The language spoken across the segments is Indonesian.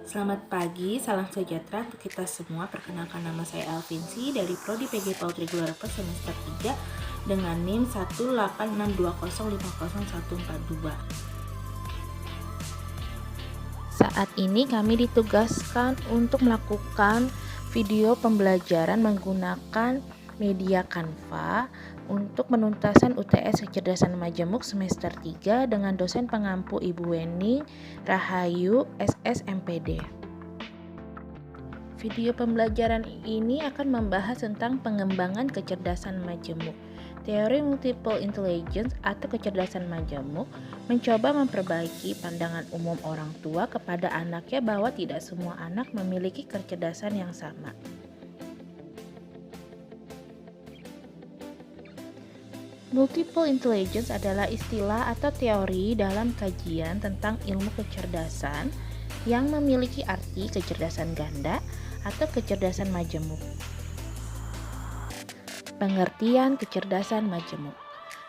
Selamat pagi, salam sejahtera untuk kita semua. Perkenalkan, nama saya Elvinsi dari Prodi PG Poultry Glorapus semester 3 dengan NIM 18620500142. Saat ini kami ditugaskan untuk melakukan video pembelajaran menggunakan media Canva untuk penuntasan UTS Kecerdasan Majemuk semester 3 dengan dosen pengampu Ibu Weni Rahayu SSMPD. Video pembelajaran ini akan membahas tentang pengembangan kecerdasan majemuk. Teori multiple intelligence atau kecerdasan majemuk mencoba memperbaiki pandangan umum orang tua kepada anaknya bahwa tidak semua anak memiliki kecerdasan yang sama. Multiple intelligence adalah istilah atau teori dalam kajian tentang ilmu kecerdasan yang memiliki arti kecerdasan ganda atau kecerdasan majemuk. Pengertian kecerdasan majemuk.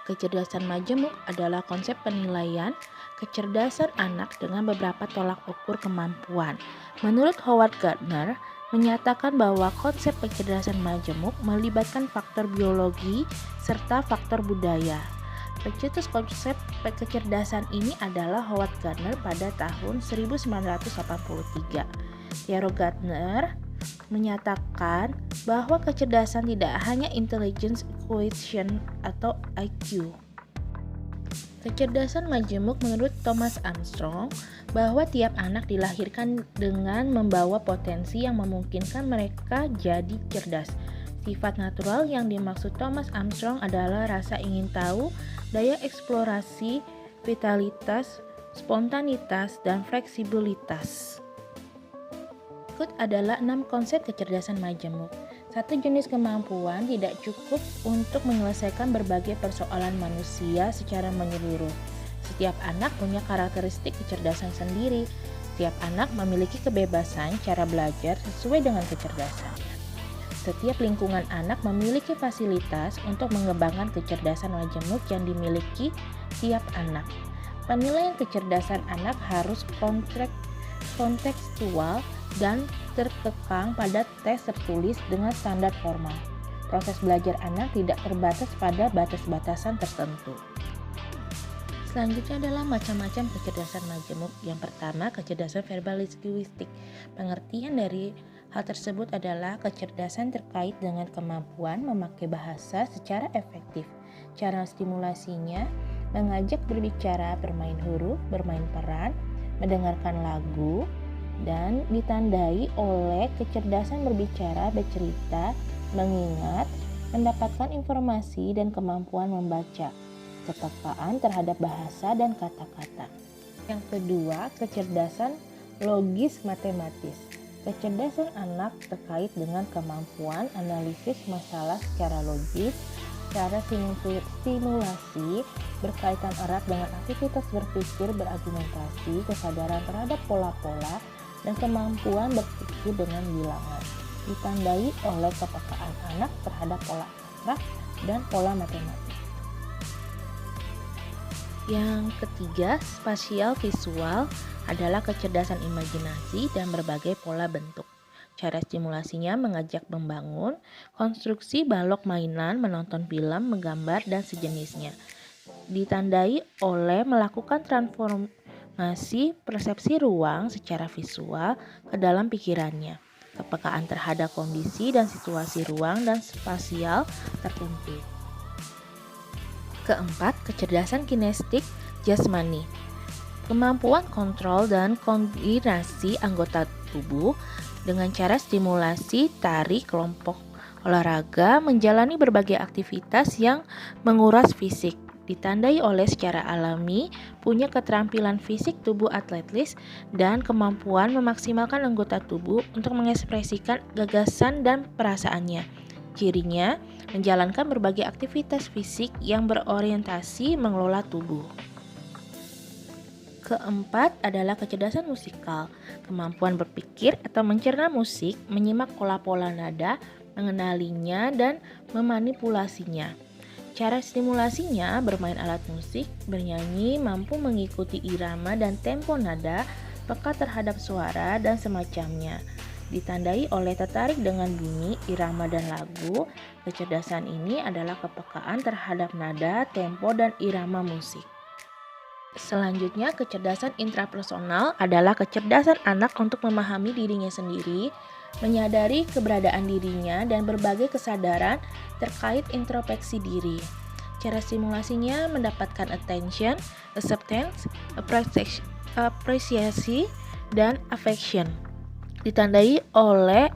Kecerdasan majemuk adalah konsep penilaian kecerdasan anak dengan beberapa tolak ukur kemampuan. Menurut Howard Gardner, menyatakan bahwa konsep kecerdasan majemuk melibatkan faktor biologi serta faktor budaya. Pencetus konsep kecerdasan ini adalah Howard Gardner pada tahun 1983. Teori Gardner menyatakan bahwa kecerdasan tidak hanya intelligence quotient atau IQ. Kecerdasan majemuk menurut Thomas Armstrong bahwa tiap anak dilahirkan dengan membawa potensi yang memungkinkan mereka jadi cerdas. Sifat natural yang dimaksud Thomas Armstrong adalah rasa ingin tahu, daya eksplorasi, vitalitas, spontanitas, dan fleksibilitas. Berikut adalah 6 konsep kecerdasan majemuk. Satu jenis kemampuan tidak cukup untuk menyelesaikan berbagai persoalan manusia secara menyeluruh. Setiap anak punya karakteristik kecerdasan sendiri. Setiap anak memiliki kebebasan cara belajar sesuai dengan kecerdasannya. Setiap lingkungan anak memiliki fasilitas untuk mengembangkan kecerdasan majemuk yang dimiliki tiap anak. Penilaian kecerdasan anak harus kontekstual dan terkekang pada tes tertulis dengan standar formal. Proses belajar anak tidak terbatas pada batas-batasan tertentu. Selanjutnya adalah macam-macam kecerdasan majemuk. Yang pertama, kecerdasan verbal linguistik. Pengertian dari hal tersebut adalah kecerdasan terkait dengan kemampuan memakai bahasa secara efektif. Cara stimulasinya mengajak berbicara, bermain huruf, bermain peran, mendengarkan lagu, dan ditandai oleh kecerdasan berbicara, bercerita, mengingat, mendapatkan informasi, dan kemampuan membaca, kepekaan terhadap bahasa dan kata-kata. Yang kedua, kecerdasan logis matematis. Kecerdasan anak terkait dengan kemampuan analisis masalah secara logis. Cara stimulasi berkaitan erat dengan aktivitas berpikir, berargumentasi, kesadaran terhadap pola-pola, dan kemampuan berpikir dengan bilangan. Ditandai oleh kepekaan anak terhadap pola abstrak dan pola matematik. Yang ketiga, spasial visual adalah kecerdasan imajinasi dan berbagai pola bentuk. Cara stimulasinya mengajak membangun konstruksi balok mainan, menonton film, menggambar, dan sejenisnya. Ditandai oleh melakukan transformasi persepsi ruang secara visual ke dalam pikirannya, kepekaan terhadap kondisi dan situasi ruang dan spasial tertentu. Keempat, kecerdasan kinestik jasmani. Kemampuan kontrol dan koordinasi anggota tubuh dengan cara stimulasi, tari, kelompok olahraga, menjalani berbagai aktivitas yang menguras fisik. Ditandai oleh secara alami, punya keterampilan fisik tubuh atletis dan kemampuan memaksimalkan anggota tubuh untuk mengekspresikan gagasan dan perasaannya. Cirinya, menjalankan berbagai aktivitas fisik yang berorientasi mengelola tubuh. Keempat adalah kecerdasan musikal, kemampuan berpikir atau mencerna musik, menyimak pola-pola nada, mengenalinya, dan memanipulasinya. Cara stimulasinya bermain alat musik, bernyanyi, mampu mengikuti irama dan tempo nada, peka terhadap suara dan semacamnya. Ditandai oleh tertarik dengan bunyi, irama dan lagu, kecerdasan ini adalah kepekaan terhadap nada, tempo, dan irama musik. Selanjutnya, kecerdasan intrapersonal adalah kecerdasan anak untuk memahami dirinya sendiri, menyadari keberadaan dirinya, dan berbagai kesadaran terkait introspeksi diri. Cara stimulasinya mendapatkan attention, acceptance, apresiasi, dan affection. Ditandai oleh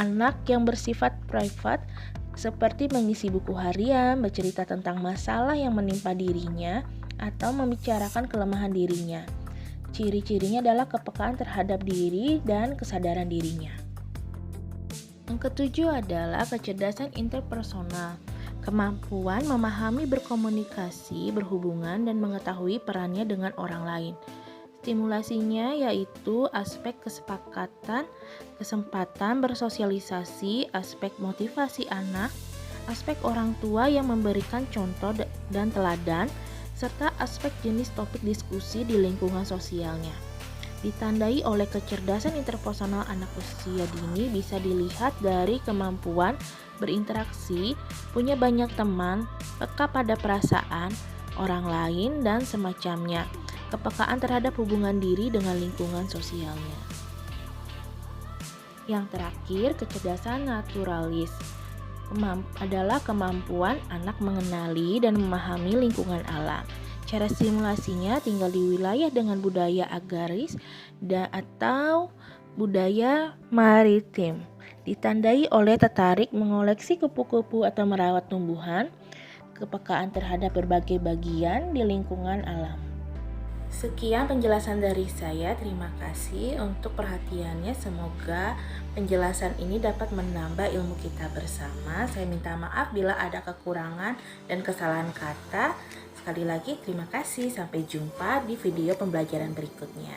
anak yang bersifat private, seperti mengisi buku harian, bercerita tentang masalah yang menimpa dirinya, atau membicarakan kelemahan dirinya. Ciri-cirinya adalah kepekaan terhadap diri dan kesadaran dirinya. Yang ketujuh adalah kecerdasan interpersonal, kemampuan memahami, berkomunikasi, berhubungan, dan mengetahui perannya dengan orang lain. Stimulasinya yaitu aspek kesempatan bersosialisasi, aspek motivasi anak, aspek orang tua yang memberikan contoh dan teladan, serta aspek jenis topik diskusi di lingkungan sosialnya. Ditandai oleh kecerdasan interpersonal anak usia dini bisa dilihat dari kemampuan berinteraksi, punya banyak teman, peka pada perasaan orang lain dan semacamnya, kepekaan terhadap hubungan diri dengan lingkungan sosialnya. Yang terakhir, kecerdasan naturalis adalah kemampuan anak mengenali dan memahami lingkungan alam. Cara stimulasinya tinggal di wilayah dengan budaya agraris atau budaya maritim. Ditandai oleh tertarik mengoleksi kupu-kupu atau merawat tumbuhan, kepekaan terhadap berbagai bagian di lingkungan alam. Sekian penjelasan dari saya, terima kasih untuk perhatiannya. Semoga penjelasan ini dapat menambah ilmu kita bersama. Saya minta maaf bila ada kekurangan dan kesalahan kata. Sekali lagi terima kasih, sampai jumpa di video pembelajaran berikutnya.